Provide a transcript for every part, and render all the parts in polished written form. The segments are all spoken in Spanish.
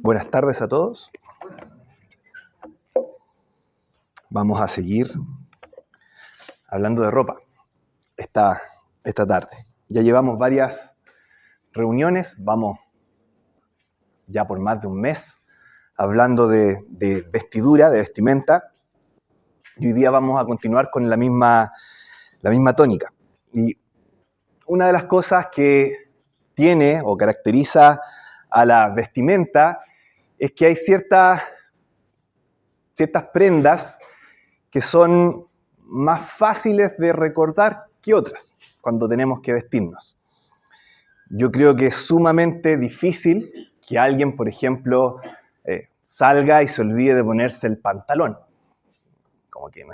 Buenas tardes a todos. Vamos a seguir hablando de ropa esta tarde. Ya llevamos varias reuniones, vamos ya por más de un mes hablando de vestidura, de vestimenta, y hoy día vamos a continuar con la misma tónica. Y una de las cosas que tiene o caracteriza a la vestimenta es que hay ciertas prendas que son más fáciles de recordar que otras cuando tenemos que vestirnos. Yo creo que es sumamente difícil que alguien, por ejemplo, salga y se olvide de ponerse el pantalón. Como que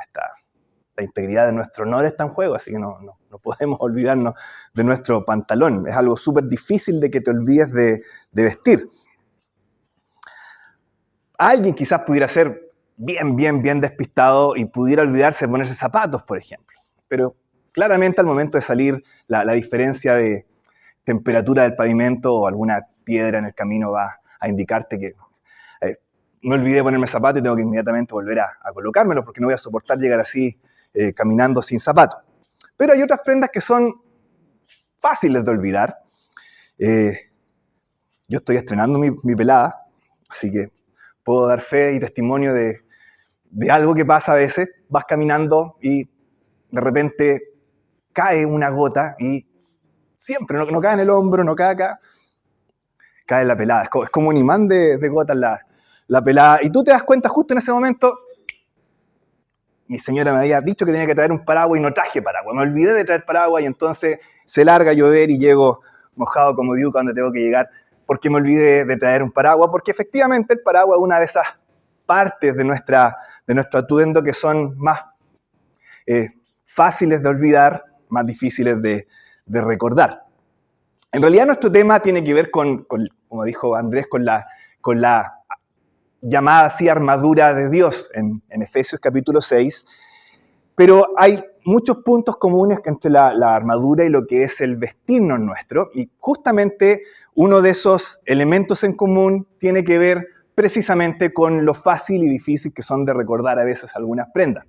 la integridad de nuestro honor está en juego, así que no podemos olvidarnos de nuestro pantalón. Es algo súper difícil de que te olvides de vestir. Alguien quizás pudiera ser bien despistado y pudiera olvidarse de ponerse zapatos, por ejemplo. Pero claramente al momento de salir, la diferencia de temperatura del pavimento o alguna piedra en el camino va a indicarte que me olvidé de ponerme zapatos y tengo que inmediatamente volver a colocármelo porque no voy a soportar llegar así caminando sin zapatos. Pero hay otras prendas que son fáciles de olvidar. Yo estoy estrenando mi pelada, así que puedo dar fe y testimonio de algo que pasa a veces. Vas caminando y de repente cae una gota y siempre, no cae en el hombro, no cae acá, cae en la pelada. Es como un imán de gotas la pelada. Y tú te das cuenta justo en ese momento, mi señora me había dicho que tenía que traer un paraguas y no traje paraguas. Me olvidé de traer paraguas y entonces se larga a llover y llego mojado como diuca donde tengo que llegar porque me olvidé de traer un paraguas, porque efectivamente el paraguas es una de esas partes de nuestro atuendo que son más fáciles de olvidar, más difíciles de recordar. En realidad nuestro tema tiene que ver con como dijo Andrés, con la llamada así armadura de Dios en Efesios capítulo 6, pero hay muchos puntos comunes entre la armadura y lo que es el vestirnos nuestro, y justamente uno de esos elementos en común tiene que ver precisamente con lo fácil y difícil que son de recordar a veces algunas prendas.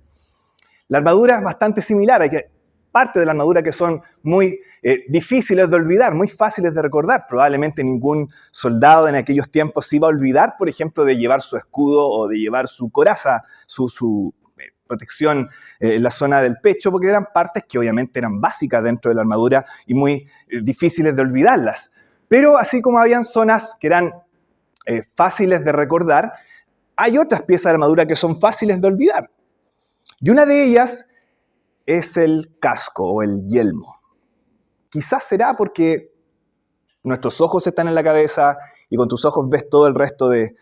La armadura es bastante similar, hay parte de la armadura que son muy difíciles de olvidar, muy fáciles de recordar. Probablemente ningún soldado en aquellos tiempos se iba a olvidar, por ejemplo, de llevar su escudo o de llevar su coraza, su protección en la zona del pecho, porque eran partes que obviamente eran básicas dentro de la armadura y muy difíciles de olvidarlas. Pero así como habían zonas que eran fáciles de recordar, hay otras piezas de armadura que son fáciles de olvidar. Y una de ellas es el casco o el yelmo. Quizás será porque nuestros ojos están en la cabeza y con tus ojos ves todo el resto de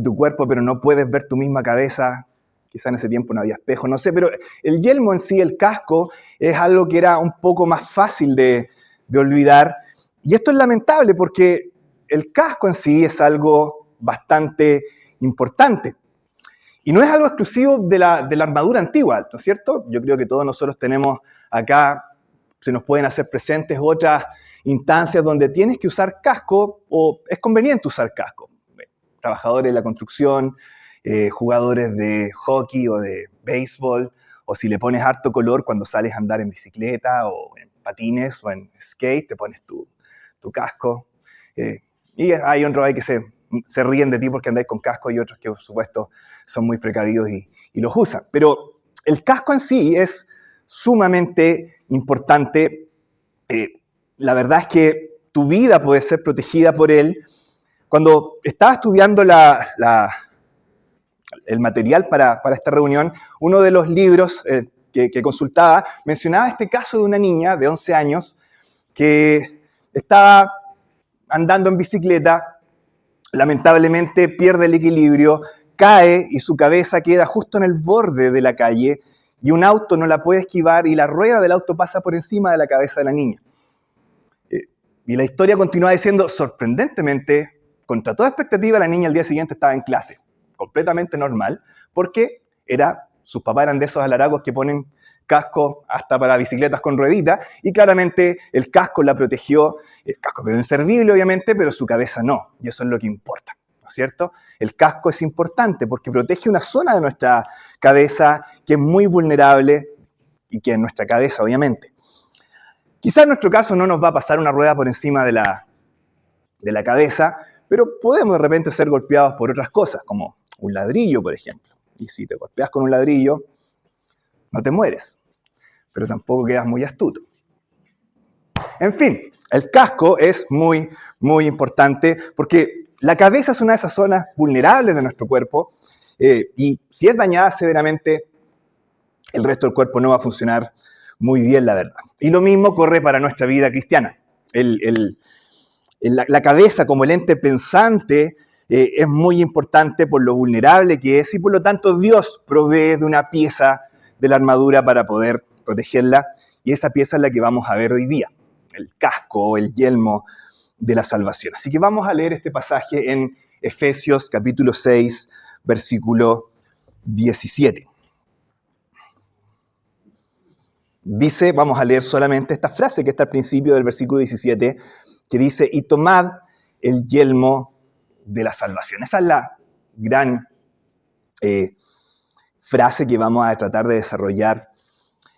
tu cuerpo, pero no puedes ver tu misma cabeza. Quizás en ese tiempo no había espejo, no sé, pero el yelmo en sí, el casco, es algo que era un poco más fácil de olvidar. Y esto es lamentable porque el casco en sí es algo bastante importante. Y no es algo exclusivo de la armadura antigua, ¿no es cierto? Yo creo que todos nosotros tenemos acá, se nos pueden hacer presentes otras instancias donde tienes que usar casco o es conveniente usar casco. Trabajadores de la construcción, jugadores de hockey o de béisbol, o si le pones harto color cuando sales a andar en bicicleta o en patines o en skate, te pones tu casco. Y hay otros ahí que se ríen de ti porque andáis con casco y otros que, por supuesto, son muy precavidos y los usan. Pero el casco en sí es sumamente importante. La verdad es que tu vida puede ser protegida por él. Cuando estaba estudiando el material para esta reunión, uno de los libros que consultaba mencionaba este caso de una niña de 11 años que estaba andando en bicicleta, lamentablemente pierde el equilibrio, cae y su cabeza queda justo en el borde de la calle y un auto no la puede esquivar y la rueda del auto pasa por encima de la cabeza de la niña. Y la historia continúa diciendo, sorprendentemente, contra toda expectativa, la niña al día siguiente estaba en clase, completamente normal, porque sus papás eran de esos alaragos que ponen casco hasta para bicicletas con rueditas, y claramente el casco la protegió. El casco quedó inservible, obviamente, pero su cabeza no, y eso es lo que importa. ¿no es cierto? El casco es importante porque protege una zona de nuestra cabeza que es muy vulnerable y que es nuestra cabeza, obviamente. Quizás en nuestro caso no nos va a pasar una rueda por encima de la cabeza, pero podemos de repente ser golpeados por otras cosas, como un ladrillo, por ejemplo. Y si te golpeas con un ladrillo, no te mueres, pero tampoco quedas muy astuto. En fin, el casco es muy, muy importante porque la cabeza es una de esas zonas vulnerables de nuestro cuerpo y si es dañada severamente, el resto del cuerpo no va a funcionar muy bien, la verdad. Y lo mismo corre para nuestra vida cristiana. La cabeza como el ente pensante es muy importante por lo vulnerable que es y por lo tanto Dios provee de una pieza de la armadura para poder protegerla y esa pieza es la que vamos a ver hoy día, el casco o el yelmo de la salvación. Así que vamos a leer este pasaje en Efesios capítulo 6, versículo 17. Dice, vamos a leer solamente esta frase que está al principio del versículo 17, que dice, y tomad el yelmo de la salvación. Esa es la gran frase que vamos a tratar de desarrollar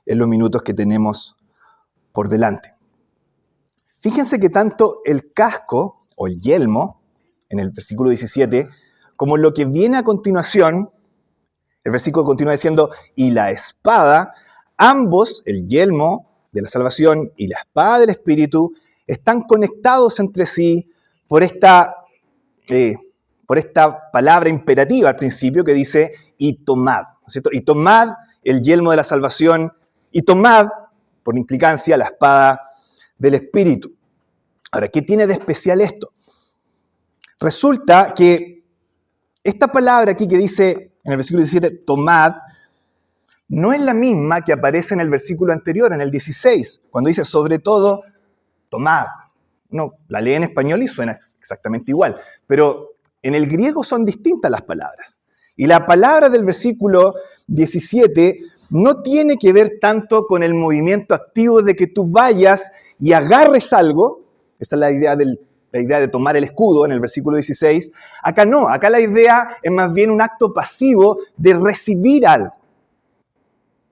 en los minutos que tenemos por delante. Fíjense que tanto el casco o el yelmo, en el versículo 17, como lo que viene a continuación, el versículo continúa diciendo, y la espada, ambos, el yelmo de la salvación y la espada del Espíritu, están conectados entre sí por esta palabra imperativa al principio que dice, y tomad, ¿no es cierto? Y tomad el yelmo de la salvación, y tomad, por implicancia, la espada del Espíritu. Ahora, ¿qué tiene de especial esto? Resulta que esta palabra aquí que dice en el versículo 17, tomad, no es la misma que aparece en el versículo anterior, en el 16, cuando dice, sobre todo, tomad. No, la lee en español y suena exactamente igual, pero en el griego son distintas las palabras. Y la palabra del versículo 17 no tiene que ver tanto con el movimiento activo de que tú vayas y agarres algo. Esa es la idea de tomar el escudo en el versículo 16. Acá no, acá la idea es más bien un acto pasivo de recibir algo.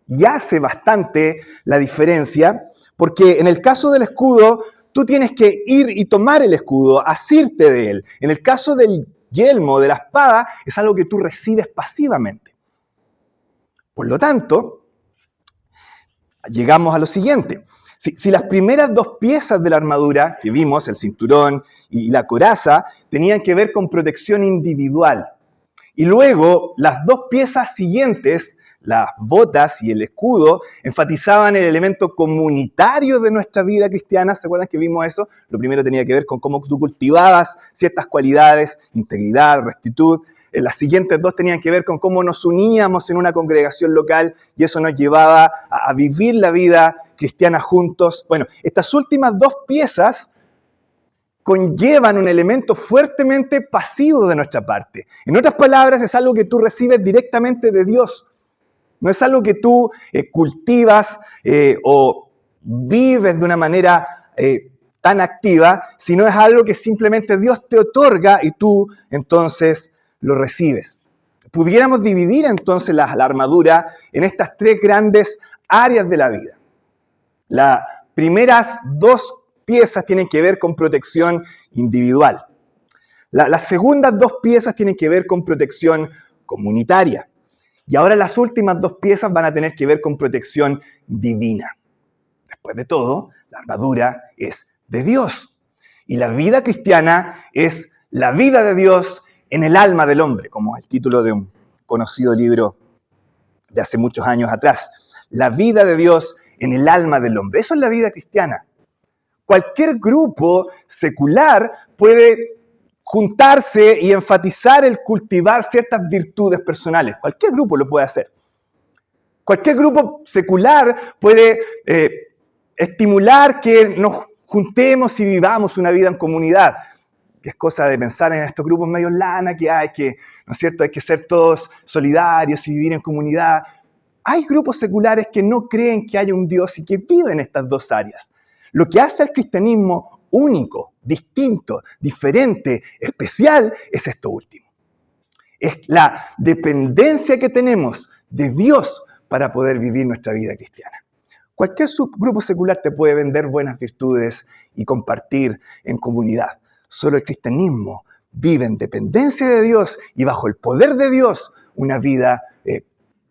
Y hace bastante la diferencia, porque en el caso del escudo, tú tienes que ir y tomar el escudo, asirte de él. En el caso del yelmo, de la espada, es algo que tú recibes pasivamente. Por lo tanto, llegamos a lo siguiente. Si las primeras dos piezas de la armadura que vimos, el cinturón y la coraza, tenían que ver con protección individual, y luego las dos piezas siguientes, las botas y el escudo, enfatizaban el elemento comunitario de nuestra vida cristiana. ¿Se acuerdan que vimos eso? Lo primero tenía que ver con cómo tú cultivabas ciertas cualidades, integridad, rectitud. Las siguientes dos tenían que ver con cómo nos uníamos en una congregación local y eso nos llevaba a vivir la vida cristiana juntos. Bueno, estas últimas dos piezas conllevan un elemento fuertemente pasivo de nuestra parte. En otras palabras, es algo que tú recibes directamente de Dios. No es algo que tú cultivas o vives de una manera tan activa, sino es algo que simplemente Dios te otorga y tú entonces lo recibes. Pudiéramos dividir entonces la armadura en estas tres grandes áreas de la vida. Las primeras dos piezas tienen que ver con protección individual. Las segundas dos piezas tienen que ver con protección comunitaria. Y ahora las últimas dos piezas van a tener que ver con protección divina. Después de todo, la armadura es de Dios. Y la vida cristiana es la vida de Dios en el alma del hombre, como es el título de un conocido libro de hace muchos años atrás. La vida de Dios en el alma del hombre. Eso es la vida cristiana. Cualquier grupo secular puede juntarse y enfatizar el cultivar ciertas virtudes personales. Cualquier grupo lo puede hacer. Cualquier grupo secular puede estimular que nos juntemos y vivamos una vida en comunidad. Que es cosa de pensar en estos grupos medio lana que hay, que, ¿no es cierto?, hay que ser todos solidarios y vivir en comunidad. Hay grupos seculares que no creen que haya un Dios y que viven estas dos áreas. Lo que hace al cristianismo único, distinto, diferente, especial, es esto último. Es la dependencia que tenemos de Dios para poder vivir nuestra vida cristiana. Cualquier subgrupo secular te puede vender buenas virtudes y compartir en comunidad. Solo el cristianismo vive en dependencia de Dios y bajo el poder de Dios una vida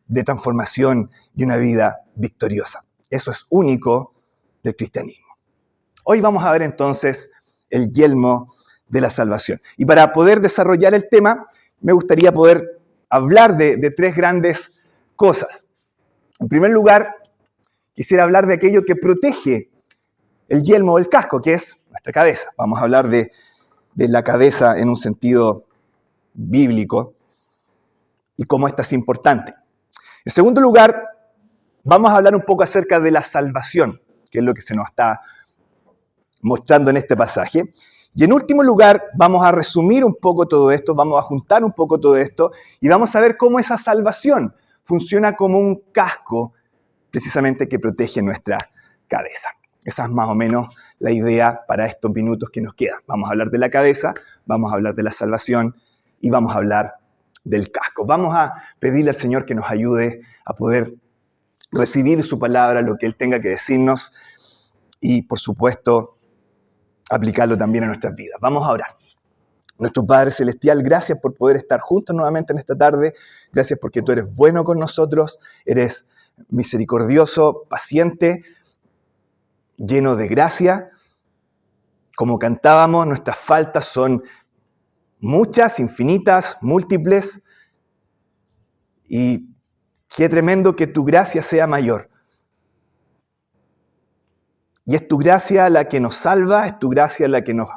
de transformación y una vida victoriosa. Eso es único del cristianismo. Hoy vamos a ver entonces el yelmo de la salvación. Y para poder desarrollar el tema, me gustaría poder hablar de tres grandes cosas. En primer lugar, quisiera hablar de aquello que protege el yelmo o el casco, que es nuestra cabeza. Vamos a hablar de la cabeza en un sentido bíblico y cómo esta es importante. En segundo lugar, vamos a hablar un poco acerca de la salvación, que es lo que se nos está mostrando en este pasaje. Y en último lugar, vamos a resumir un poco todo esto, vamos a juntar un poco todo esto y vamos a ver cómo esa salvación funciona como un casco precisamente que protege nuestra cabeza. Esa es más o menos la idea para estos minutos que nos quedan. Vamos a hablar de la cabeza, vamos a hablar de la salvación y vamos a hablar del casco. Vamos a pedirle al Señor que nos ayude a poder recibir su palabra, lo que Él tenga que decirnos y, por supuesto, aplicarlo también a nuestras vidas. Vamos a orar. Nuestro Padre Celestial, gracias por poder estar juntos nuevamente en esta tarde. Gracias porque tú eres bueno con nosotros, eres misericordioso, paciente, lleno de gracia. Como cantábamos, nuestras faltas son muchas, infinitas, múltiples. Y qué tremendo que tu gracia sea mayor. Y es tu gracia la que nos salva, es tu gracia la que nos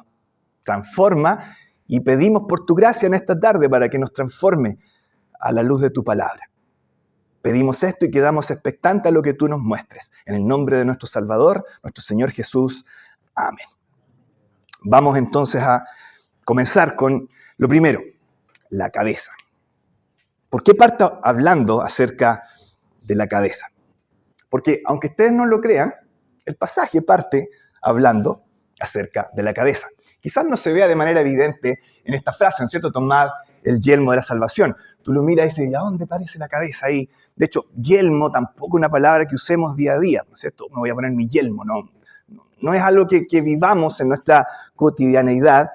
transforma. Y pedimos por tu gracia en esta tarde para que nos transforme a la luz de tu palabra. Pedimos esto y quedamos expectantes a lo que tú nos muestres. En el nombre de nuestro Salvador, nuestro Señor Jesús. Amén. Vamos entonces a comenzar con lo primero, la cabeza. ¿Por qué parto hablando acerca de la cabeza? Porque aunque ustedes no lo crean, el pasaje parte hablando acerca de la cabeza. Quizás no se vea de manera evidente en esta frase, ¿no es cierto? Tomar el yelmo de la salvación. Tú lo miras y dices, ¿a dónde parece la cabeza ahí? De hecho, yelmo tampoco es una palabra que usemos día a día, ¿no es cierto? Me voy a poner mi yelmo, no es algo que vivamos en nuestra cotidianeidad.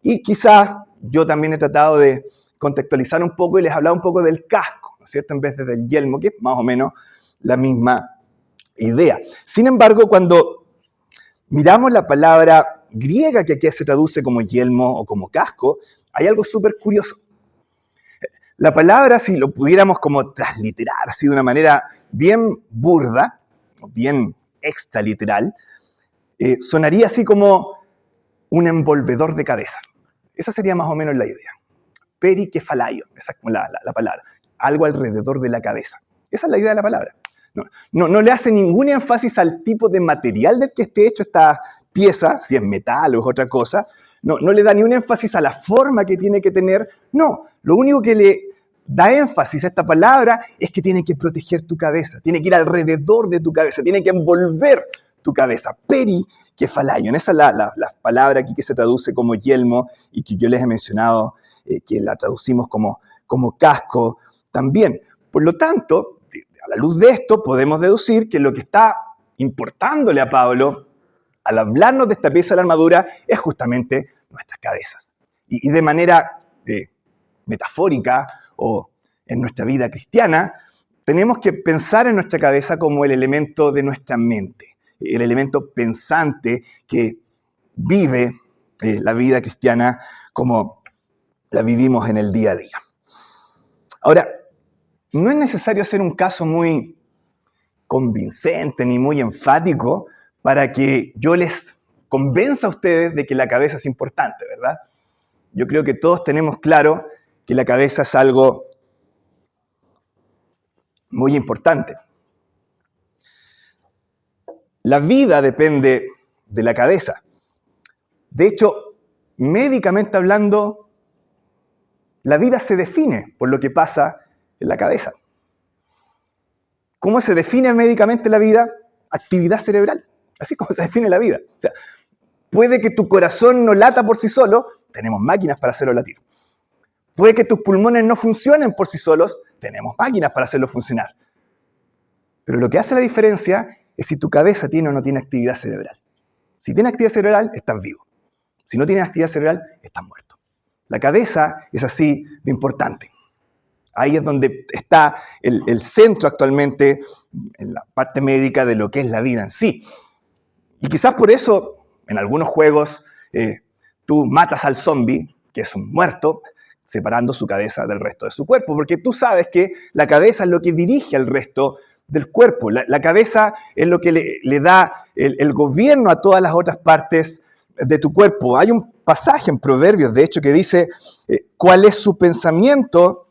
Y quizás yo también he tratado de contextualizar un poco y les he hablado un poco del casco, ¿no es cierto? En vez de del yelmo, que es más o menos la misma idea. Sin embargo, cuando miramos la palabra griega que aquí se traduce como yelmo o como casco, hay algo súper curioso. La palabra, si lo pudiéramos como transliterar así de una manera bien burda, bien extraliteral, sonaría así como un envolvedor de cabeza. Esa sería más o menos la idea. Perikefalaion, esa es como la palabra. Algo alrededor de la cabeza. Esa es la idea de la palabra. No le hace ningún énfasis al tipo de material del que esté hecho esta pieza, si es metal o es otra cosa. No le da ni un énfasis a la forma que tiene que tener. No, lo único que le da énfasis a esta palabra es que tiene que proteger tu cabeza, tiene que ir alrededor de tu cabeza, tiene que envolver tu cabeza. Perikefalaion, esa es la palabra aquí que se traduce como yelmo y que yo les he mencionado que la traducimos como casco también. Por lo tanto, a la luz de esto podemos deducir que lo que está importándole a Pablo al hablarnos de esta pieza de la armadura es justamente nuestras cabezas. Y de manera metafórica o en nuestra vida cristiana, tenemos que pensar en nuestra cabeza como el elemento de nuestra mente, el elemento pensante que vive la vida cristiana como la vivimos en el día a día. Ahora, no es necesario hacer un caso muy convincente ni muy enfático para que yo les convenza a ustedes de que la cabeza es importante, ¿verdad? Yo creo que todos tenemos claro que la cabeza es algo muy importante. La vida depende de la cabeza. De hecho, médicamente hablando, la vida se define por lo que pasa en la cabeza. ¿Cómo se define médicamente la vida? Actividad cerebral. Así como se define la vida. O sea, Puede que tu corazón no lata por sí solo, tenemos máquinas para hacerlo latir. Puede que tus pulmones no funcionen por sí solos, tenemos máquinas para hacerlo funcionar. Pero lo que hace la diferencia es si tu cabeza tiene o no tiene actividad cerebral. Si tiene actividad cerebral, estás vivo. Si no tienes actividad cerebral, estás muerto. La cabeza es así de importante. Ahí es donde está el centro actualmente en la parte médica de lo que es la vida en sí. Y quizás por eso, en algunos juegos, tú matas al zombie, que es un muerto, separando su cabeza del resto de su cuerpo, porque tú sabes que la cabeza es lo que dirige al resto del cuerpo. La cabeza es lo que le da el gobierno a todas las otras partes de tu cuerpo. Hay un pasaje en Proverbios, de hecho, que dice cuál es su pensamiento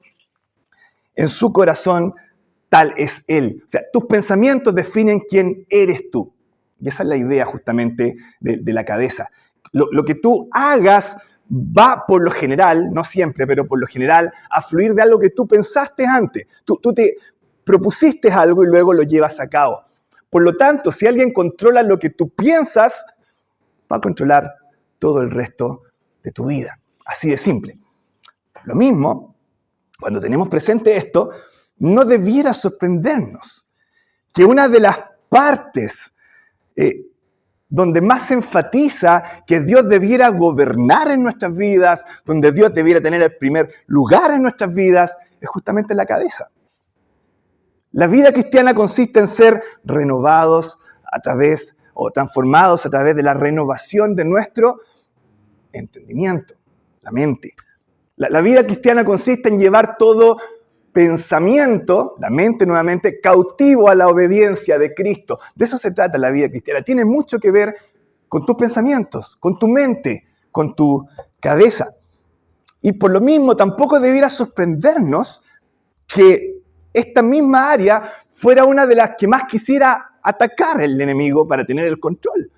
en su corazón, tal es él. O sea, tus pensamientos definen quién eres tú. Y esa es la idea justamente de la cabeza. Lo que tú hagas va por lo general, no siempre, pero por lo general, a fluir de algo que tú pensaste antes. Tú te propusiste algo y luego lo llevas a cabo. Por lo tanto, si alguien controla lo que tú piensas, va a controlar todo el resto de tu vida. Así de simple. Lo mismo, cuando tenemos presente esto, no debiera sorprendernos que una de las partes donde más se enfatiza que Dios debiera gobernar en nuestras vidas, donde Dios debiera tener el primer lugar en nuestras vidas, es justamente la cabeza. La vida cristiana consiste en ser renovados a través, o transformados a través de la renovación de nuestro entendimiento, la mente. La vida cristiana consiste en llevar todo pensamiento, la mente nuevamente, cautivo a la obediencia de Cristo. De eso se trata la vida cristiana. Tiene mucho que ver con tus pensamientos, con tu mente, con tu cabeza. Y por lo mismo tampoco debiera sorprendernos que esta misma área fuera una de las que más quisiera atacar el enemigo para tener el control.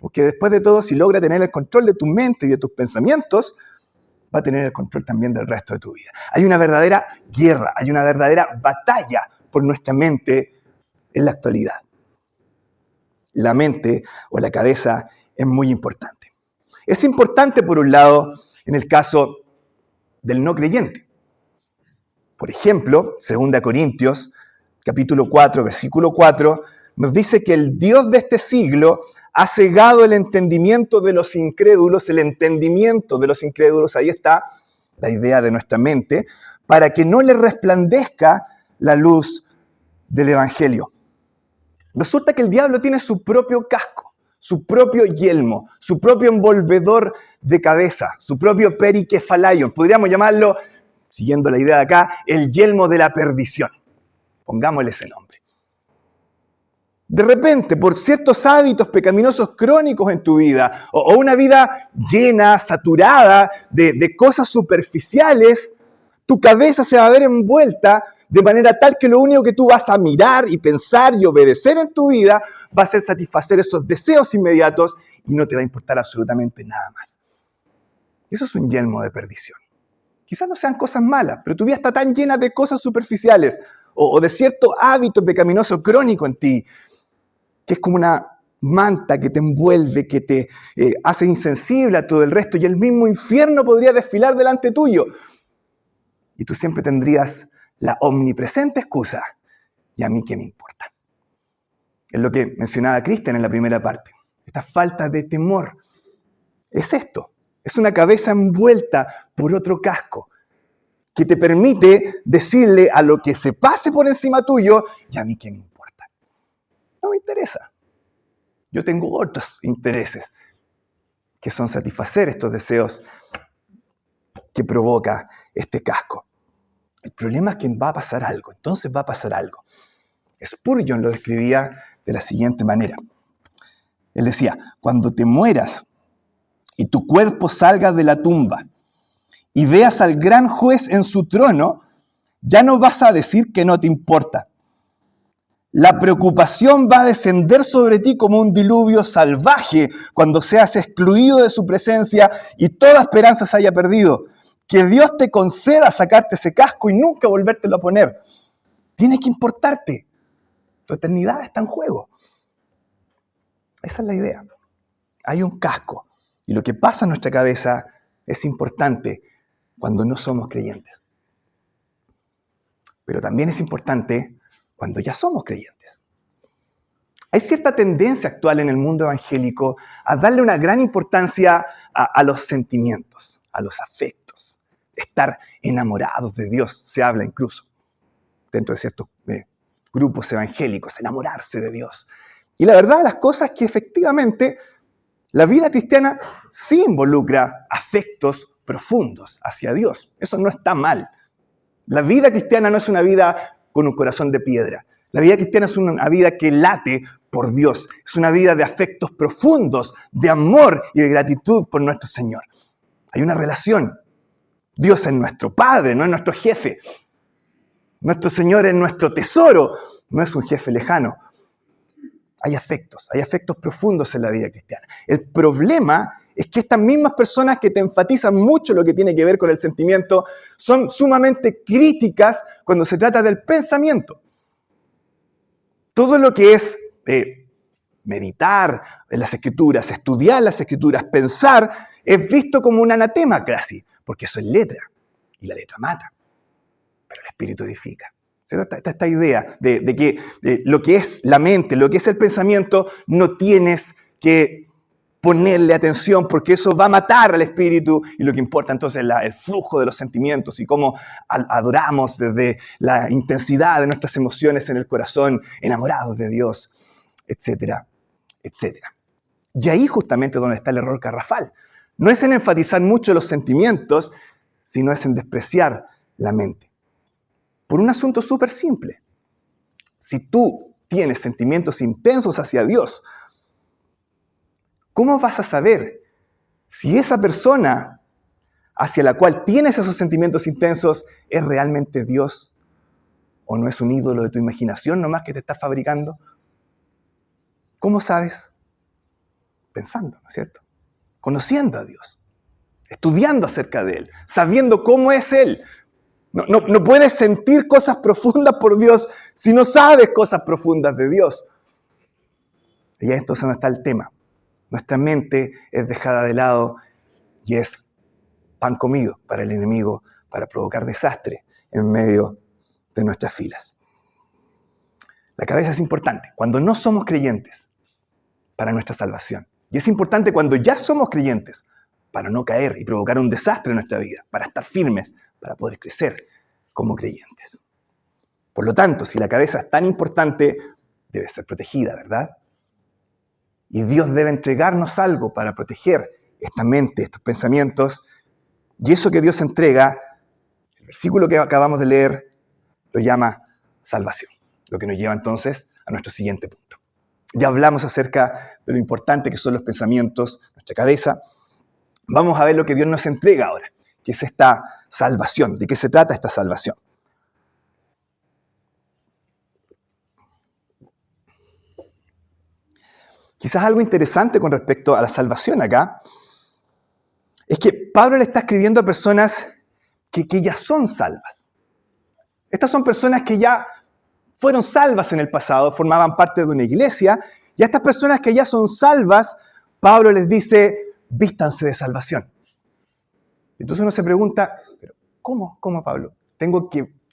Porque después de todo, si logra tener el control de tu mente y de tus pensamientos, va a tener el control también del resto de tu vida. Hay una verdadera guerra, hay una verdadera batalla por nuestra mente en la actualidad. La mente o la cabeza es muy importante. Es importante, por un lado, en el caso del no creyente. Por ejemplo, 2 Corintios, capítulo 4, versículo 4, nos dice que el Dios de este siglo ha cegado el entendimiento de los incrédulos, ahí está la idea de nuestra mente, para que no le resplandezca la luz del Evangelio. Resulta que el diablo tiene su propio casco, su propio yelmo, su propio envolvedor de cabeza, su propio periquefalaion. Podríamos llamarlo, siguiendo la idea de acá, el yelmo de la perdición. Pongámosle ese nombre. De repente, por ciertos hábitos pecaminosos crónicos en tu vida, o una vida llena, saturada de cosas superficiales, tu cabeza se va a ver envuelta de manera tal que lo único que tú vas a mirar y pensar y obedecer en tu vida va a ser satisfacer esos deseos inmediatos y no te va a importar absolutamente nada más. Eso es un yelmo de perdición. Quizás no sean cosas malas, pero tu vida está tan llena de cosas superficiales o de cierto hábito pecaminoso crónico en ti, que es como una manta que te envuelve, que te hace insensible a todo el resto, y el mismo infierno podría desfilar delante tuyo. Y tú siempre tendrías la omnipresente excusa, ¿y a mí qué me importa? Es lo que mencionaba Cristian en la primera parte. Esta falta de temor es esto. Es una cabeza envuelta por otro casco que te permite decirle a lo que se pase por encima tuyo, ¿y a mí qué me importa? No me interesa. Yo tengo otros intereses, que son satisfacer estos deseos que provoca este casco. El problema es que va a pasar algo, entonces va a pasar algo. Spurgeon lo describía de la siguiente manera. Él decía, cuando te mueras y tu cuerpo salga de la tumba y veas al gran juez en su trono, ya no vas a decir que no te importa. La preocupación va a descender sobre ti como un diluvio salvaje cuando seas excluido de su presencia y toda esperanza se haya perdido. Que Dios te conceda sacarte ese casco y nunca volvértelo a poner. Tiene que importarte. Tu eternidad está en juego. Esa es la idea. Hay un casco. Y lo que pasa en nuestra cabeza es importante cuando no somos creyentes. Pero también es importante cuando ya somos creyentes. Hay cierta tendencia actual en el mundo evangélico a darle una gran importancia a los sentimientos, a los afectos. Estar enamorados de Dios, se habla incluso dentro de ciertos grupos evangélicos, enamorarse de Dios. Y la verdad de las cosas es que efectivamente la vida cristiana sí involucra afectos profundos hacia Dios. Eso no está mal. La vida cristiana no es una vida con un corazón de piedra. La vida cristiana es una vida que late por Dios. Es una vida de afectos profundos, de amor y de gratitud por nuestro Señor. Hay una relación. Dios es nuestro Padre, no es nuestro jefe. Nuestro Señor es nuestro tesoro, no es un jefe lejano. Hay afectos profundos en la vida cristiana. El problema es que estas mismas personas que te enfatizan mucho lo que tiene que ver con el sentimiento son sumamente críticas cuando se trata del pensamiento. Todo lo que es meditar en las Escrituras, estudiar las Escrituras, pensar, es visto como un anatema casi, porque eso es letra, y la letra mata, pero el Espíritu edifica. Está esta idea de que lo que es la mente, lo que es el pensamiento, no tienes que ponerle atención porque eso va a matar al espíritu y lo que importa entonces es el flujo de los sentimientos y cómo adoramos desde la intensidad de nuestras emociones en el corazón, enamorados de Dios, etcétera, etcétera. Y ahí justamente donde está el error garrafal. No es en enfatizar mucho los sentimientos, sino es en despreciar la mente. Por un asunto súper simple. Si tú tienes sentimientos intensos hacia Dios, ¿cómo vas a saber si esa persona hacia la cual tienes esos sentimientos intensos es realmente Dios o no es un ídolo de tu imaginación nomás que te estás fabricando? ¿Cómo sabes? Pensando, ¿no es cierto? Conociendo a Dios, estudiando acerca de Él, sabiendo cómo es Él. No puedes sentir cosas profundas por Dios si no sabes cosas profundas de Dios. Y ahí entonces no está el tema. Nuestra mente es dejada de lado y es pan comido para el enemigo para provocar desastre en medio de nuestras filas. La cabeza es importante cuando no somos creyentes para nuestra salvación. Y es importante cuando ya somos creyentes para no caer y provocar un desastre en nuestra vida, para estar firmes, para poder crecer como creyentes. Por lo tanto, si la cabeza es tan importante, debe ser protegida, ¿verdad? Y Dios debe entregarnos algo para proteger esta mente, estos pensamientos. Y eso que Dios entrega, el versículo que acabamos de leer, lo llama salvación. Lo que nos lleva entonces a nuestro siguiente punto. Ya hablamos acerca de lo importante que son los pensamientos, nuestra cabeza. Vamos a ver lo que Dios nos entrega ahora, que es esta salvación. ¿De qué se trata esta salvación? Quizás algo interesante con respecto a la salvación acá es que Pablo le está escribiendo a personas que ya son salvas. Estas son personas que ya fueron salvas en el pasado, formaban parte de una iglesia, y a estas personas que ya son salvas, Pablo les dice, vístanse de salvación. Entonces uno se pregunta, ¿pero cómo Pablo?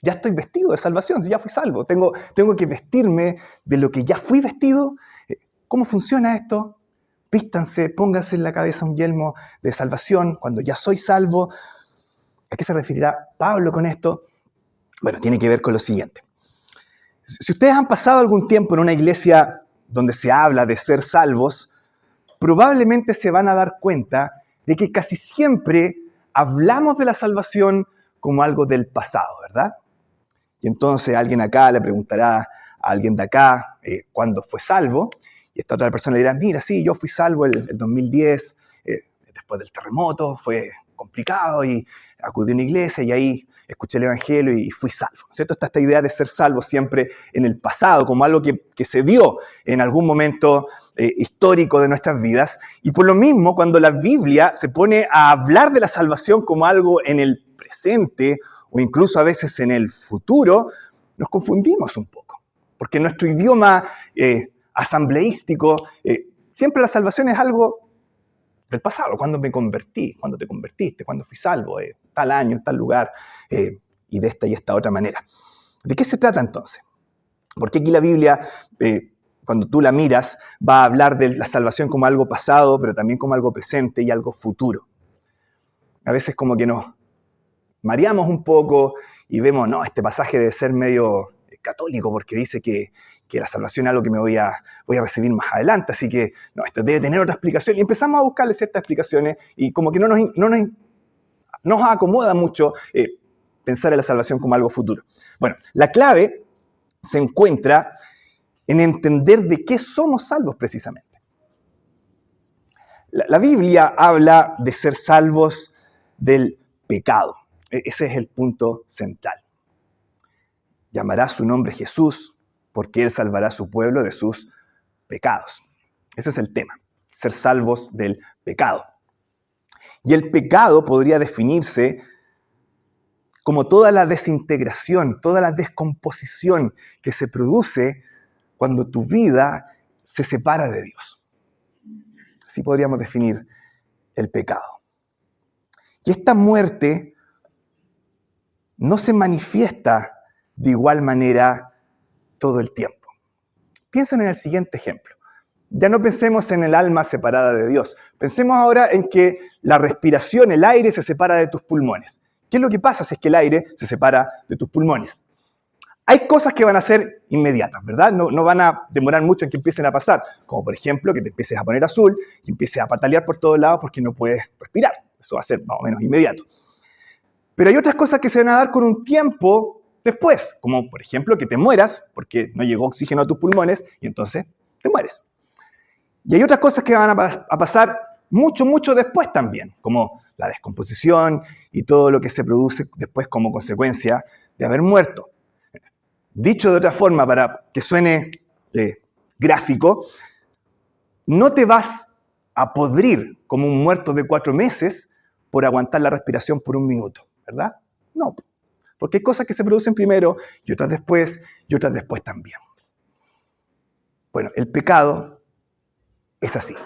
Ya estoy vestido de salvación, si ya fui salvo, tengo que vestirme de lo que ya fui vestido. ¿Cómo funciona esto? Vístanse, pónganse en la cabeza un yelmo de salvación cuando ya soy salvo. ¿A qué se referirá Pablo con esto? Bueno, tiene que ver con lo siguiente. Si ustedes han pasado algún tiempo en una iglesia donde se habla de ser salvos, probablemente se van a dar cuenta de que casi siempre hablamos de la salvación como algo del pasado, ¿verdad? Y entonces alguien acá le preguntará a alguien de acá cuándo fue salvo, y esta otra persona le dirá, mira, sí, yo fui salvo el 2010, después del terremoto, fue complicado y acudí a una iglesia y ahí escuché el evangelio y fui salvo, ¿no es cierto? Está esta idea de ser salvo siempre en el pasado, como algo que se dio en algún momento histórico de nuestras vidas. Y por lo mismo, cuando la Biblia se pone a hablar de la salvación como algo en el presente o incluso a veces en el futuro, nos confundimos un poco. Porque nuestro idioma asambleístico, siempre la salvación es algo del pasado, cuando me convertí, cuando te convertiste, cuando fui salvo, tal año, en tal lugar, y de esta y esta otra manera. ¿De qué se trata entonces? Porque aquí la Biblia, cuando tú la miras, va a hablar de la salvación como algo pasado, pero también como algo presente y algo futuro. A veces como que nos mareamos un poco y vemos, no, este pasaje debe ser medio católico porque dice que la salvación es algo que me voy a recibir más adelante, así que no, esto debe tener otra explicación. Y empezamos a buscarle ciertas explicaciones y como que no nos acomoda mucho pensar en la salvación como algo futuro. Bueno, la clave se encuentra en entender de qué somos salvos precisamente. La Biblia habla de ser salvos del pecado. Ese es el punto central. Llamará su nombre Jesús, porque Él salvará a su pueblo de sus pecados. Ese es el tema, ser salvos del pecado. Y el pecado podría definirse como toda la desintegración, toda la descomposición que se produce cuando tu vida se separa de Dios. Así podríamos definir el pecado. Y esta muerte no se manifiesta de igual manera todo el tiempo. Piensen en el siguiente ejemplo. Ya no pensemos en el alma separada de Dios. Pensemos ahora en que la respiración, el aire, se separa de tus pulmones. ¿Qué es lo que pasa si es que el aire se separa de tus pulmones? Hay cosas que van a ser inmediatas, ¿verdad? No van a demorar mucho en que empiecen a pasar. Como por ejemplo que te empieces a poner azul y empieces a patalear por todos lados porque no puedes respirar. Eso va a ser más o menos inmediato. Pero hay otras cosas que se van a dar con un tiempo después. Como por ejemplo que te mueras porque no llegó oxígeno a tus pulmones y entonces te mueres. Y hay otras cosas que van a pasar mucho, mucho después también. Como la descomposición y todo lo que se produce después como consecuencia de haber muerto. Dicho de otra forma, para que suene gráfico, no te vas a podrir como un muerto de 4 meses por aguantar la respiración por 1 minuto, ¿verdad? No, porque hay cosas que se producen primero y otras después también. Bueno, el pecado es así.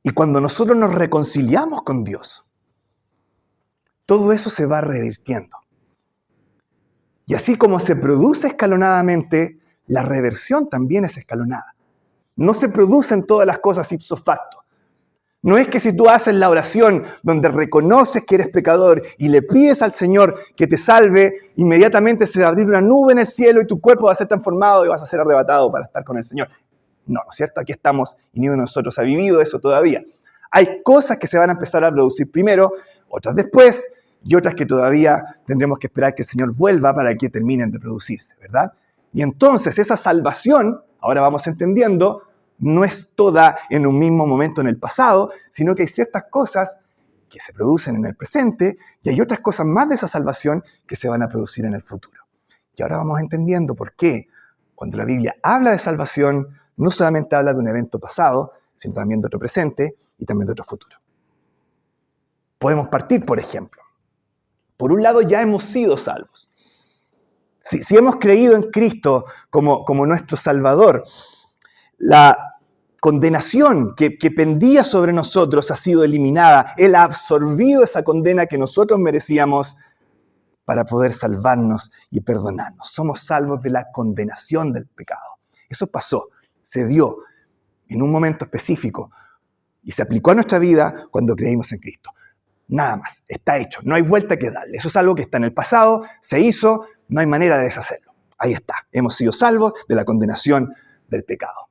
Y cuando nosotros nos reconciliamos con Dios, todo eso se va revirtiendo. Y así como se produce escalonadamente, la reversión también es escalonada. No se producen todas las cosas ipso facto. No es que si tú haces la oración donde reconoces que eres pecador y le pides al Señor que te salve, inmediatamente se va a abrir una nube en el cielo y tu cuerpo va a ser transformado y vas a ser arrebatado para estar con el Señor. No, ¿no es cierto? Aquí estamos y ninguno de nosotros ha vivido eso todavía. Hay cosas que se van a empezar a producir primero, otras después, y otras que todavía tendremos que esperar que el Señor vuelva para que terminen de producirse, ¿verdad? Y entonces esa salvación, ahora vamos entendiendo, no es toda en un mismo momento en el pasado, sino que hay ciertas cosas que se producen en el presente y hay otras cosas más de esa salvación que se van a producir en el futuro. Y ahora vamos entendiendo por qué cuando la Biblia habla de salvación, no solamente habla de un evento pasado, sino también de otro presente y también de otro futuro. Podemos partir, por ejemplo. Por un lado, ya hemos sido salvos. Si hemos creído en Cristo como nuestro Salvador, la condenación que pendía sobre nosotros ha sido eliminada. Él ha absorbido esa condena que nosotros merecíamos para poder salvarnos y perdonarnos. Somos salvos de la condenación del pecado. Eso pasó, se dio en un momento específico y se aplicó a nuestra vida cuando creímos en Cristo. Nada más, está hecho, no hay vuelta que darle. Eso es algo que está en el pasado, se hizo, no hay manera de deshacerlo. Ahí está, hemos sido salvos de la condenación del pecado.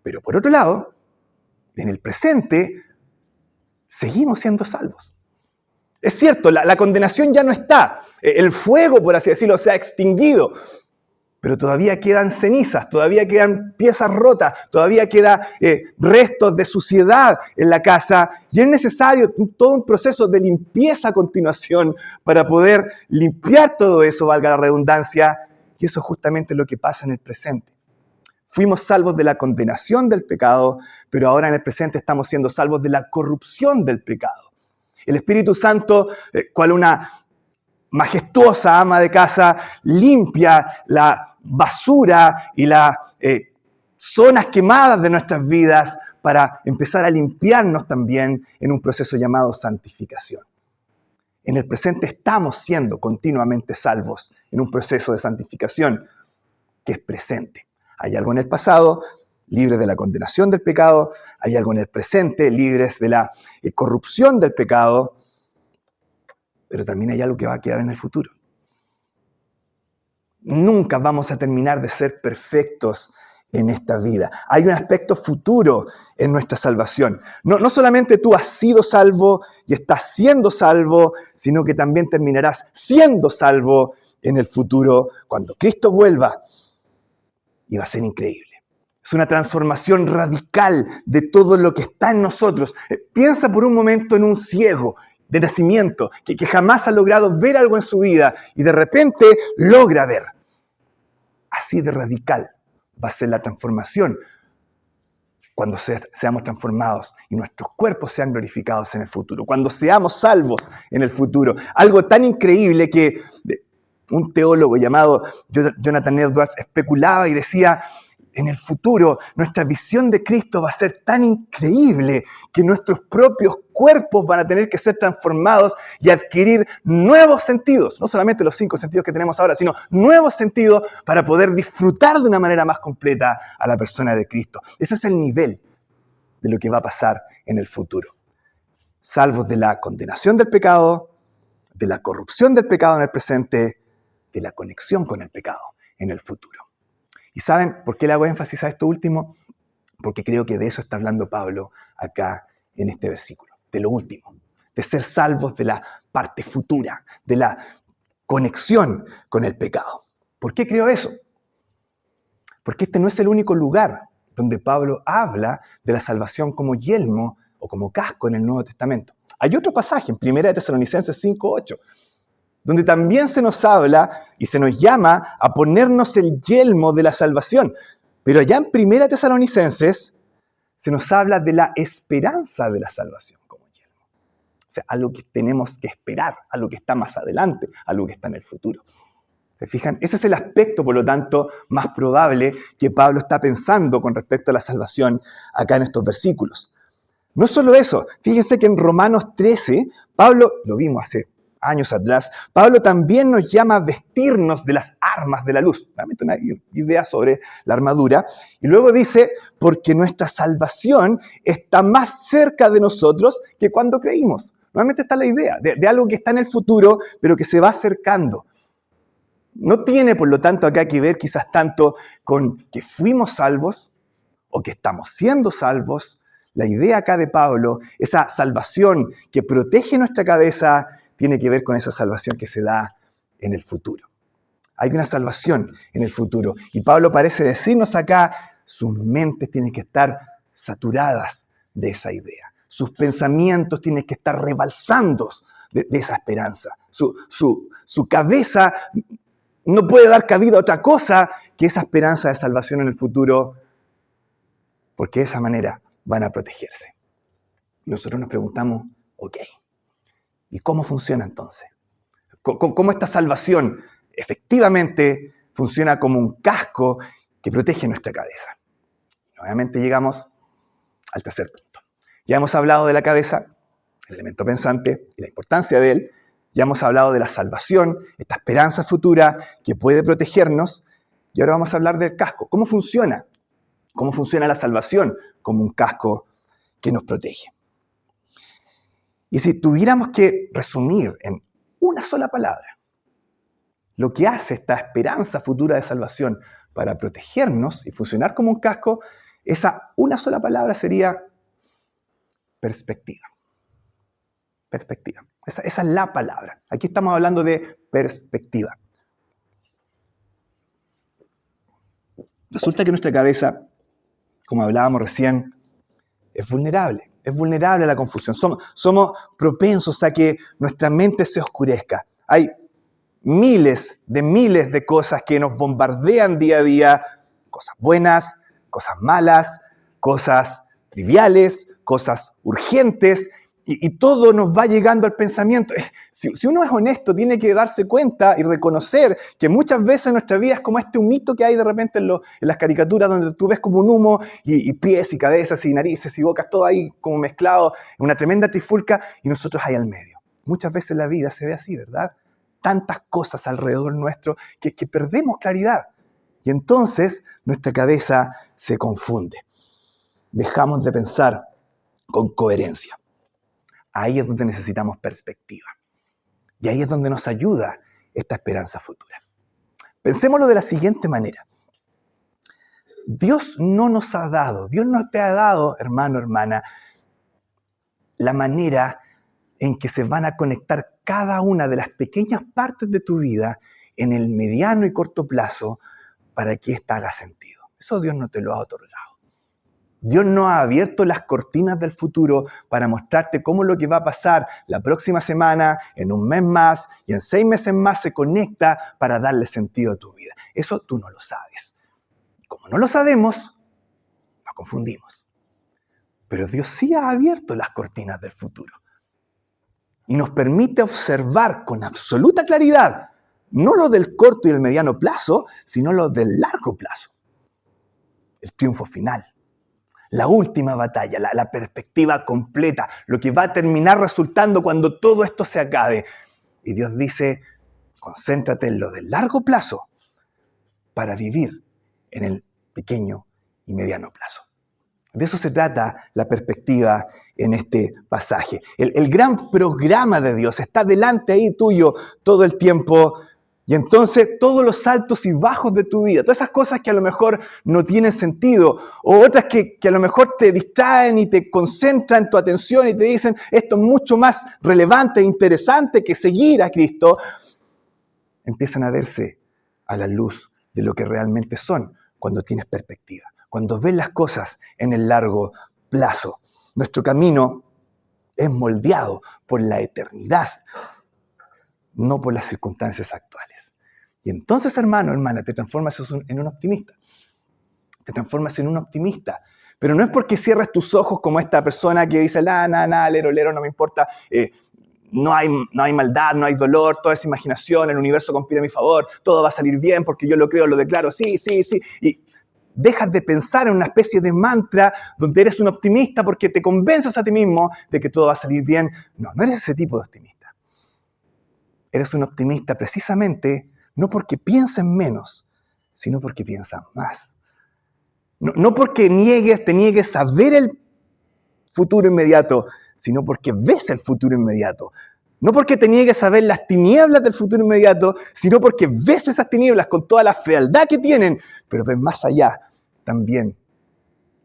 Pero por otro lado, en el presente, seguimos siendo salvos. Es cierto, la condenación ya no está, el fuego, por así decirlo, se ha extinguido, pero todavía quedan cenizas, todavía quedan piezas rotas, todavía quedan restos de suciedad en la casa y es necesario todo un proceso de limpieza a continuación para poder limpiar todo eso, valga la redundancia, y eso es justamente lo que pasa en el presente. Fuimos salvos de la condenación del pecado, pero ahora en el presente estamos siendo salvos de la corrupción del pecado. El Espíritu Santo, cual una majestuosa ama de casa, limpia la basura y las zonas quemadas de nuestras vidas para empezar a limpiarnos también en un proceso llamado santificación. En el presente estamos siendo continuamente salvos en un proceso de santificación que es presente. Hay algo en el pasado, libres de la condenación del pecado, hay algo en el presente, libres de la corrupción del pecado, pero también hay algo que va a quedar en el futuro. Nunca vamos a terminar de ser perfectos en esta vida. Hay un aspecto futuro en nuestra salvación. No solamente tú has sido salvo y estás siendo salvo, sino que también terminarás siendo salvo en el futuro cuando Cristo vuelva. Y va a ser increíble. Es una transformación radical de todo lo que está en nosotros. Piensa por un momento en un ciego de nacimiento que jamás ha logrado ver algo en su vida y de repente logra ver. Así de radical va a ser la transformación cuando seamos transformados y nuestros cuerpos sean glorificados en el futuro, cuando seamos salvos en el futuro. Algo tan increíble que un teólogo llamado Jonathan Edwards especulaba y decía: en el futuro nuestra visión de Cristo va a ser tan increíble que nuestros propios cuerpos van a tener que ser transformados y adquirir nuevos sentidos, no solamente los 5 sentidos que tenemos ahora, sino nuevos sentidos para poder disfrutar de una manera más completa a la persona de Cristo. Ese es el nivel de lo que va a pasar en el futuro. Salvos de la condenación del pecado, de la corrupción del pecado en el presente, de la conexión con el pecado en el futuro. ¿Y saben por qué le hago énfasis a esto último? Porque creo que de eso está hablando Pablo acá en este versículo, de lo último, de ser salvos de la parte futura, de la conexión con el pecado. ¿Por qué creo eso? Porque este no es el único lugar donde Pablo habla de la salvación como yelmo o como casco en el Nuevo Testamento. Hay otro pasaje en 1 Tesalonicenses 5:8, donde también se nos habla y se nos llama a ponernos el yelmo de la salvación. Pero allá en 1 Tesalonicenses se nos habla de la esperanza de la salvación como yelmo. O sea, algo que tenemos que esperar, algo que está más adelante, algo que está en el futuro. ¿Se fijan? Ese es el aspecto, por lo tanto, más probable que Pablo está pensando con respecto a la salvación acá en estos versículos. No solo eso, fíjense que en Romanos 13, Pablo, lo vimos hace años atrás, Pablo también nos llama a vestirnos de las armas de la luz. Realmente una idea sobre la armadura. Y luego dice, porque nuestra salvación está más cerca de nosotros que cuando creímos. Nuevamente está la idea de algo que está en el futuro, pero que se va acercando. No tiene, por lo tanto, acá que ver quizás tanto con que fuimos salvos o que estamos siendo salvos. La idea acá de Pablo, esa salvación que protege nuestra cabeza, tiene que ver con esa salvación que se da en el futuro. Hay una salvación en el futuro. Y Pablo parece decirnos acá, sus mentes tienen que estar saturadas de esa idea. Sus pensamientos tienen que estar rebalsando de esa esperanza. Su cabeza no puede dar cabida a otra cosa que esa esperanza de salvación en el futuro, porque de esa manera van a protegerse. Y nosotros nos preguntamos, ok, ¿y cómo funciona entonces? ¿Cómo esta salvación efectivamente funciona como un casco que protege nuestra cabeza? Nuevamente llegamos al tercer punto. Ya hemos hablado de la cabeza, el elemento pensante y la importancia de él. Ya hemos hablado de la salvación, esta esperanza futura que puede protegernos. Y ahora vamos a hablar del casco. ¿Cómo funciona? ¿Cómo funciona la salvación como un casco que nos protege? Y si tuviéramos que resumir en una sola palabra lo que hace esta esperanza futura de salvación para protegernos y funcionar como un casco, esa una sola palabra sería perspectiva. Perspectiva. Esa es la palabra. Aquí estamos hablando de perspectiva. Resulta que nuestra cabeza, como hablábamos recién, es vulnerable. Es vulnerable a la confusión. Somos propensos a que nuestra mente se oscurezca. Hay miles de cosas que nos bombardean día a día. Cosas buenas, cosas malas, cosas triviales, cosas urgentes. Y todo nos va llegando al pensamiento. Si uno es honesto, tiene que darse cuenta y reconocer que muchas veces nuestra vida es como este humito que hay de repente en las caricaturas, donde tú ves como un humo y pies y cabezas y narices y bocas, todo ahí como mezclado, en una tremenda trifulca, y nosotros ahí al medio. Muchas veces la vida se ve así, ¿verdad? Tantas cosas alrededor nuestro que perdemos claridad. Y entonces nuestra cabeza se confunde. Dejamos de pensar con coherencia. Ahí es donde necesitamos perspectiva. Y ahí es donde nos ayuda esta esperanza futura. Pensémoslo de la siguiente manera. Dios no te ha dado, hermano, hermana, la manera en que se van a conectar cada una de las pequeñas partes de tu vida en el mediano y corto plazo para que ésta haga sentido. Eso Dios no te lo ha otorgado. Dios no ha abierto las cortinas del futuro para mostrarte cómo lo que va a pasar la próxima semana, en un mes más y en 6 meses más se conecta para darle sentido a tu vida. Eso tú no lo sabes. Como no lo sabemos, nos confundimos. Pero Dios sí ha abierto las cortinas del futuro y nos permite observar con absoluta claridad no lo del corto y el mediano plazo, sino lo del largo plazo. El triunfo final. La última batalla, la perspectiva completa, lo que va a terminar resultando cuando todo esto se acabe. Y Dios dice, concéntrate en lo del largo plazo para vivir en el pequeño y mediano plazo. De eso se trata la perspectiva en este pasaje. El gran programa de Dios está delante ahí tuyo todo el tiempo. Y entonces todos los altos y bajos de tu vida, todas esas cosas que a lo mejor no tienen sentido, o otras que a lo mejor te distraen y te concentran tu atención y te dicen esto es mucho más relevante e interesante que seguir a Cristo, empiezan a verse a la luz de lo que realmente son cuando tienes perspectiva, cuando ves las cosas en el largo plazo. Nuestro camino es moldeado por la eternidad, no por las circunstancias actuales. Y entonces, hermano, hermana, te transformas en un optimista. Te transformas en un optimista. Pero no es porque cierres tus ojos como esta persona que dice, lero, no me importa, no hay maldad, no hay dolor, toda es imaginación, el universo conspira a mi favor, todo va a salir bien porque yo lo creo, lo declaro, sí. Y dejas de pensar en una especie de mantra donde eres un optimista porque te convences a ti mismo de que todo va a salir bien. No eres ese tipo de optimista. Eres un optimista precisamente no porque pienses menos, sino porque piensas más. No porque te niegues a ver el futuro inmediato, sino porque ves el futuro inmediato. No porque te niegues a ver las tinieblas del futuro inmediato, sino porque ves esas tinieblas con toda la fealdad que tienen, pero ves más allá también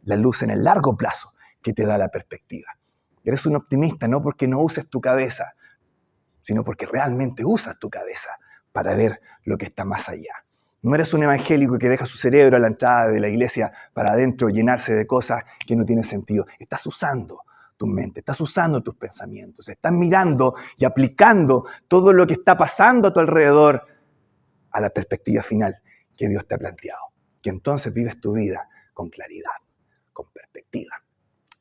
la luz en el largo plazo que te da la perspectiva. Eres un optimista no porque no uses tu cabeza, sino porque realmente usas tu cabeza para ver lo que está más allá. No eres un evangélico que deja su cerebro a la entrada de la iglesia para adentro llenarse de cosas que no tienen sentido. Estás usando tu mente, estás usando tus pensamientos, estás mirando y aplicando todo lo que está pasando a tu alrededor a la perspectiva final que Dios te ha planteado. Que entonces vives tu vida con claridad, con perspectiva.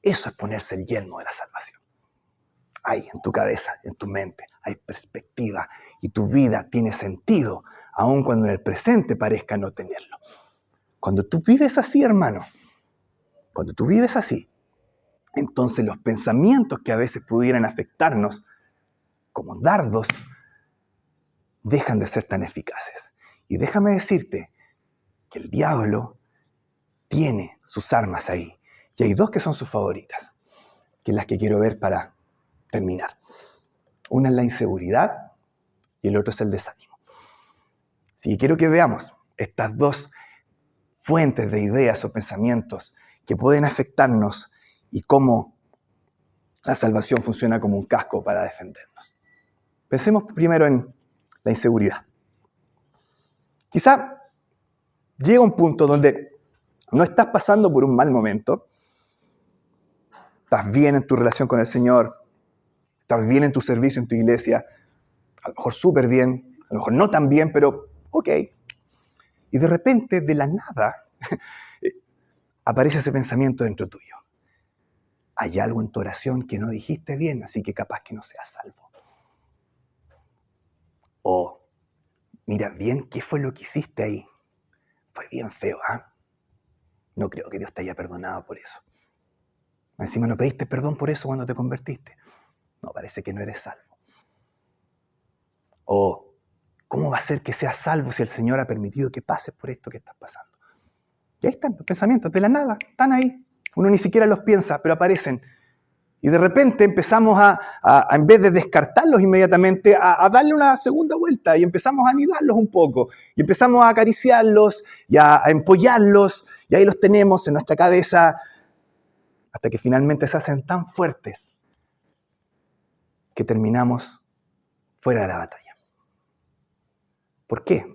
Eso es ponerse el yelmo de la salvación. Ahí, en tu cabeza, en tu mente, hay perspectiva y tu vida tiene sentido, aun cuando en el presente parezca no tenerlo. Cuando tú vives así, hermano, cuando tú vives así, entonces los pensamientos que a veces pudieran afectarnos como dardos dejan de ser tan eficaces. Y déjame decirte que el diablo tiene sus armas ahí. Y hay 2 que son sus favoritas, que es las que quiero ver para terminar. Una es la inseguridad y el otro es el desánimo. Así que quiero que veamos estas 2 fuentes de ideas o pensamientos que pueden afectarnos y cómo la salvación funciona como un casco para defendernos. Pensemos primero en la inseguridad. Quizá llega un punto donde no estás pasando por un mal momento, estás bien en tu relación con el Señor, estás bien en tu servicio en tu iglesia, a lo mejor súper bien, a lo mejor no tan bien, pero ok. Y de repente, de la nada, aparece ese pensamiento dentro tuyo. hay algo en tu oración que no dijiste bien, así que capaz que no seas salvo. O, mira bien qué fue lo que hiciste ahí. Fue bien feo, ¿ah? No creo que Dios te haya perdonado por eso. Encima no pediste perdón por eso cuando te convertiste. No, parece que no eres salvo. O, ¿cómo va a ser que seas salvo si el Señor ha permitido que pases por esto que estás pasando? Y ahí están los pensamientos, de la nada, están ahí. Uno ni siquiera los piensa, pero aparecen. Y de repente empezamos en vez de descartarlos inmediatamente, a darle una segunda vuelta y empezamos a anidarlos un poco. Y empezamos a acariciarlos y a empollarlos. Y ahí los tenemos en nuestra cabeza hasta que finalmente se hacen tan fuertes que terminamos fuera de la batalla. ¿Por qué?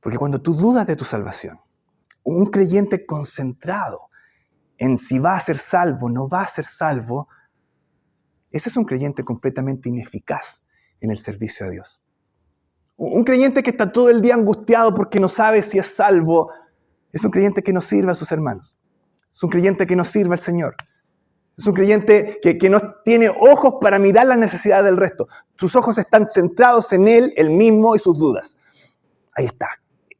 Porque cuando tú dudas de tu salvación, un creyente concentrado en si va a ser salvo o no va a ser salvo, ese es un creyente completamente ineficaz en el servicio a Dios. Un creyente que está todo el día angustiado porque no sabe si es salvo, es un creyente que no sirve a sus hermanos. Es un creyente que no sirve al Señor. Es un creyente que no tiene ojos para mirar las necesidades del resto. Sus ojos están centrados en Él, Él mismo y sus dudas. Ahí está.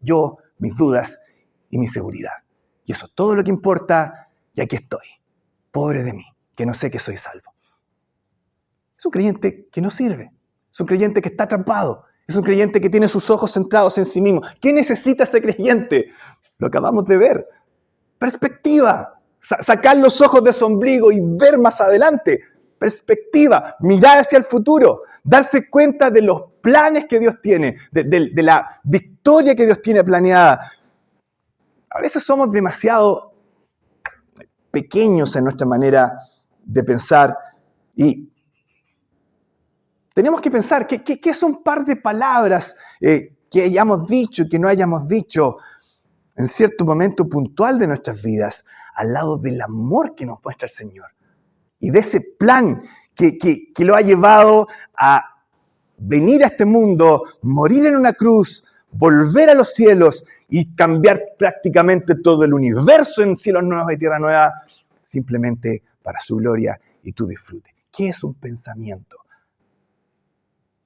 Yo, mis dudas y mi seguridad. Y eso es todo lo que importa, y aquí estoy. Pobre de mí, que no sé que soy salvo. Es un creyente que no sirve. Es un creyente que está atrapado. Es un creyente que tiene sus ojos centrados en sí mismo. ¿Qué necesita ese creyente? Lo acabamos de ver. Perspectiva. Sacar los ojos de su ombligo y ver más adelante. Perspectiva. Mirar hacia el futuro. Darse cuenta de los planes que Dios tiene. De la victoria que Dios tiene planeada. A veces somos demasiado pequeños en nuestra manera de pensar y tenemos que pensar ¿qué son un par de palabras que hayamos dicho y que no hayamos dicho en cierto momento puntual de nuestras vidas al lado del amor que nos muestra el Señor y de ese plan que lo ha llevado a venir a este mundo, morir en una cruz, volver a los cielos y cambiar prácticamente todo el universo en cielos nuevos y tierra nueva, simplemente para su gloria y tu disfrute. ¿Qué es un pensamiento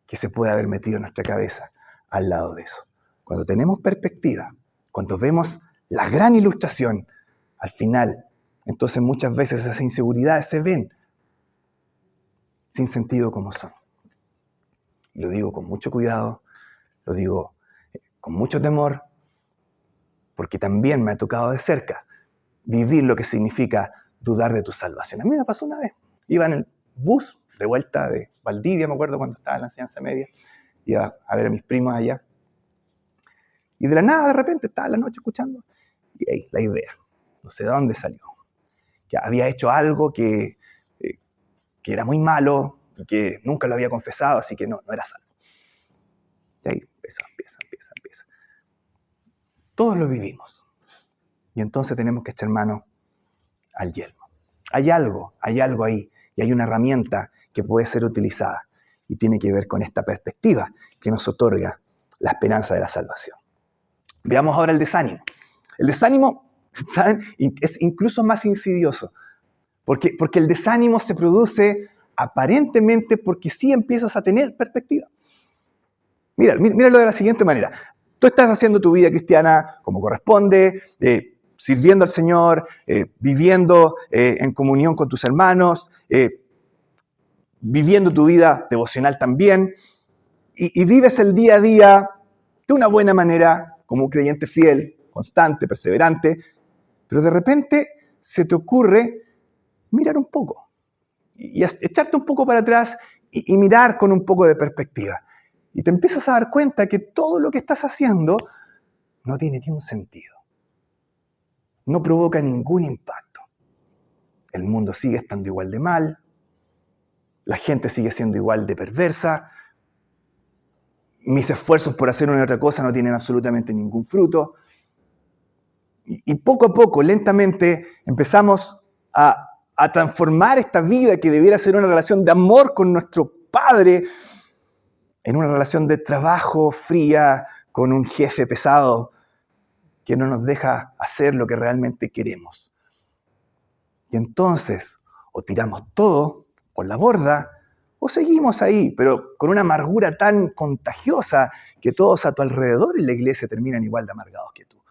que se puede haber metido en nuestra cabeza al lado de eso? Cuando tenemos perspectiva, cuando vemos la gran ilustración, al final, entonces muchas veces esas inseguridades se ven sin sentido como son. Y lo digo con mucho cuidado, lo digo con mucho temor, porque también me ha tocado de cerca vivir lo que significa dudar de tu salvación. A mí me pasó una vez. Iba en el bus de vuelta de Valdivia, me acuerdo cuando estaba en la enseñanza media. Iba a ver a mis primos allá. Y de la nada, de repente, estaba en la noche escuchando. Y ahí, la idea. No sé de dónde salió. Que había hecho algo que era muy malo y que nunca lo había confesado, así que no era salvo. Y ahí empieza. Todos lo vivimos. Y entonces tenemos que echar mano al yelmo. Hay algo ahí y hay una herramienta que puede ser utilizada y tiene que ver con esta perspectiva que nos otorga la esperanza de la salvación. Veamos ahora el desánimo. El desánimo, ¿saben?, es incluso más insidioso porque el desánimo se produce aparentemente porque sí empiezas a tener perspectiva. Míralo de la siguiente manera. Tú estás haciendo tu vida cristiana como corresponde, sirviendo al Señor, viviendo en comunión con tus hermanos, viviendo tu vida devocional también, y vives el día a día de una buena manera, como un creyente fiel, constante, perseverante, pero de repente se te ocurre mirar un poco, y echarte un poco para atrás y mirar con un poco de perspectiva. Y te empiezas a dar cuenta que todo lo que estás haciendo no tiene ni un sentido. No provoca ningún impacto. El mundo sigue estando igual de mal. La gente sigue siendo igual de perversa. Mis esfuerzos por hacer una y otra cosa no tienen absolutamente ningún fruto. Y poco a poco, lentamente, empezamos a transformar esta vida que debiera ser una relación de amor con nuestro Padre en una relación de trabajo fría con un jefe pesado que no nos deja hacer lo que realmente queremos. Y entonces, o tiramos todo por la borda, o seguimos ahí, pero con una amargura tan contagiosa que todos a tu alrededor en la iglesia terminan igual de amargados que tú.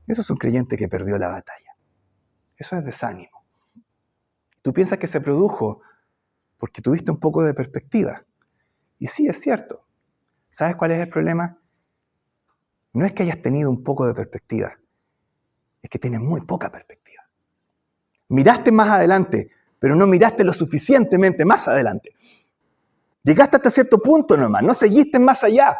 Eso es un creyente que perdió la batalla. Eso es desánimo. Tú piensas que se produjo porque tuviste un poco de perspectiva. Y sí, es cierto. ¿Sabes cuál es el problema? No es que hayas tenido un poco de perspectiva, es que tienes muy poca perspectiva. Miraste más adelante, pero no miraste lo suficientemente más adelante. Llegaste hasta cierto punto nomás, no seguiste más allá.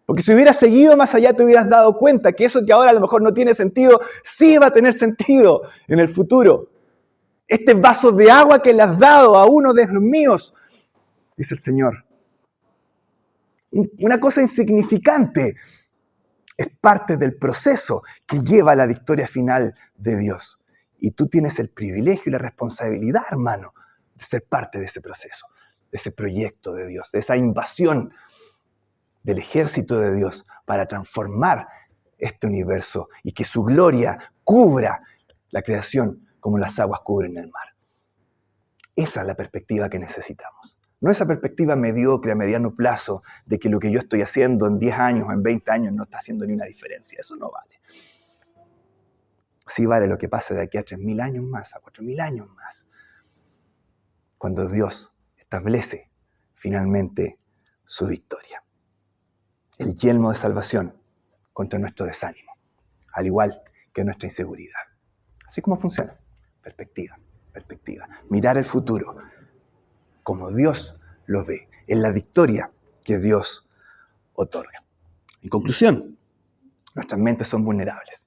Porque si hubieras seguido más allá, te hubieras dado cuenta que eso que ahora a lo mejor no tiene sentido, sí va a tener sentido en el futuro. Este vaso de agua que le has dado a uno de los míos, dice el Señor. Una cosa insignificante es parte del proceso que lleva a la victoria final de Dios. Y tú tienes el privilegio y la responsabilidad, hermano, de ser parte de ese proceso, de ese proyecto de Dios, de esa invasión del ejército de Dios para transformar este universo y que su gloria cubra la creación como las aguas cubren el mar. Esa es la perspectiva que necesitamos. No esa perspectiva mediocre a mediano plazo de que lo que yo estoy haciendo en 10 años o en 20 años no está haciendo ni una diferencia. Eso no vale. Sí vale lo que pase de aquí a 3.000 años más, a 4.000 años más. Cuando Dios establece finalmente su victoria. El yelmo de salvación contra nuestro desánimo, al igual que nuestra inseguridad. Así como funciona. Perspectiva, perspectiva. Mirar el futuro como Dios lo ve, en la victoria que Dios otorga. En conclusión, nuestras mentes son vulnerables.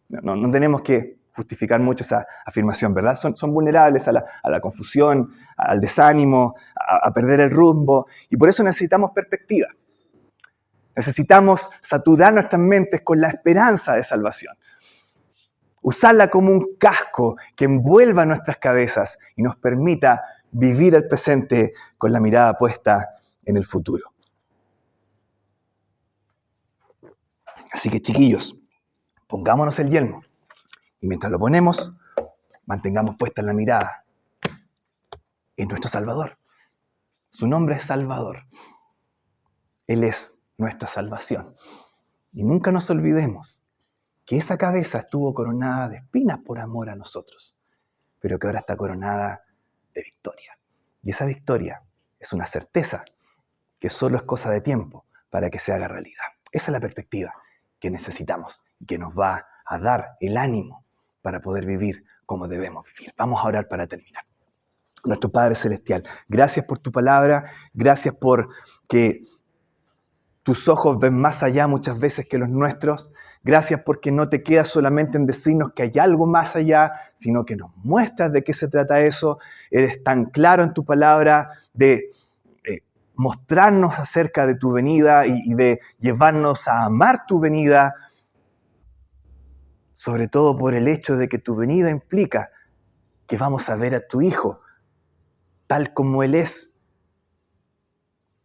No tenemos que justificar mucho esa afirmación, ¿verdad? Son vulnerables a la confusión, al desánimo, a perder el rumbo, y por eso necesitamos perspectiva. Necesitamos saturar nuestras mentes con la esperanza de salvación. Usarla como un casco que envuelva nuestras cabezas y nos permita vivir el presente con la mirada puesta en el futuro. Así que, chiquillos, pongámonos el yelmo y mientras lo ponemos, mantengamos puesta la mirada en nuestro Salvador. Su nombre es Salvador. Él es nuestra salvación. Y nunca nos olvidemos que esa cabeza estuvo coronada de espinas por amor a nosotros, pero que ahora está coronada de victoria. Y esa victoria es una certeza que solo es cosa de tiempo para que se haga realidad. Esa es la perspectiva que necesitamos y que nos va a dar el ánimo para poder vivir como debemos vivir. Vamos a orar para terminar. Nuestro Padre Celestial, gracias por tu palabra, gracias por que tus ojos ven más allá muchas veces que los nuestros. Gracias porque no te quedas solamente en decirnos que hay algo más allá, sino que nos muestras de qué se trata eso. Eres tan claro en tu palabra de mostrarnos acerca de tu venida y de llevarnos a amar tu venida, sobre todo por el hecho de que tu venida implica que vamos a ver a tu Hijo tal como Él es,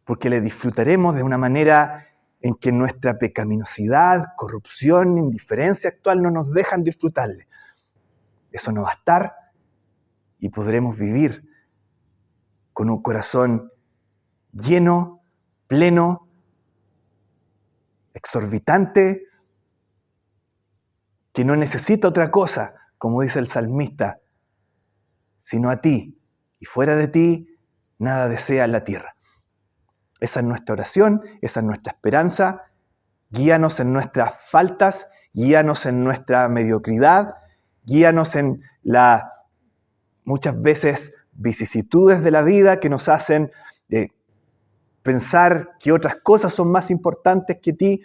porque le disfrutaremos de una manera en que nuestra pecaminosidad, corrupción, indiferencia actual no nos dejan disfrutarle. Eso no va a estar y podremos vivir con un corazón lleno, pleno, exorbitante, que no necesita otra cosa, como dice el salmista, sino a ti, y fuera de ti, nada desea en la tierra. Esa es nuestra oración, esa es nuestra esperanza. Guíanos en nuestras faltas, guíanos en nuestra mediocridad, guíanos en las muchas veces vicisitudes de la vida que nos hacen pensar que otras cosas son más importantes que ti.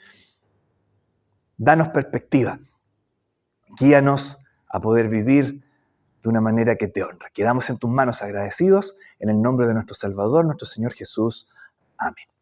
Danos perspectiva. Guíanos a poder vivir de una manera que te honra. Quedamos en tus manos agradecidos en el nombre de nuestro Salvador, nuestro Señor Jesús. Amén.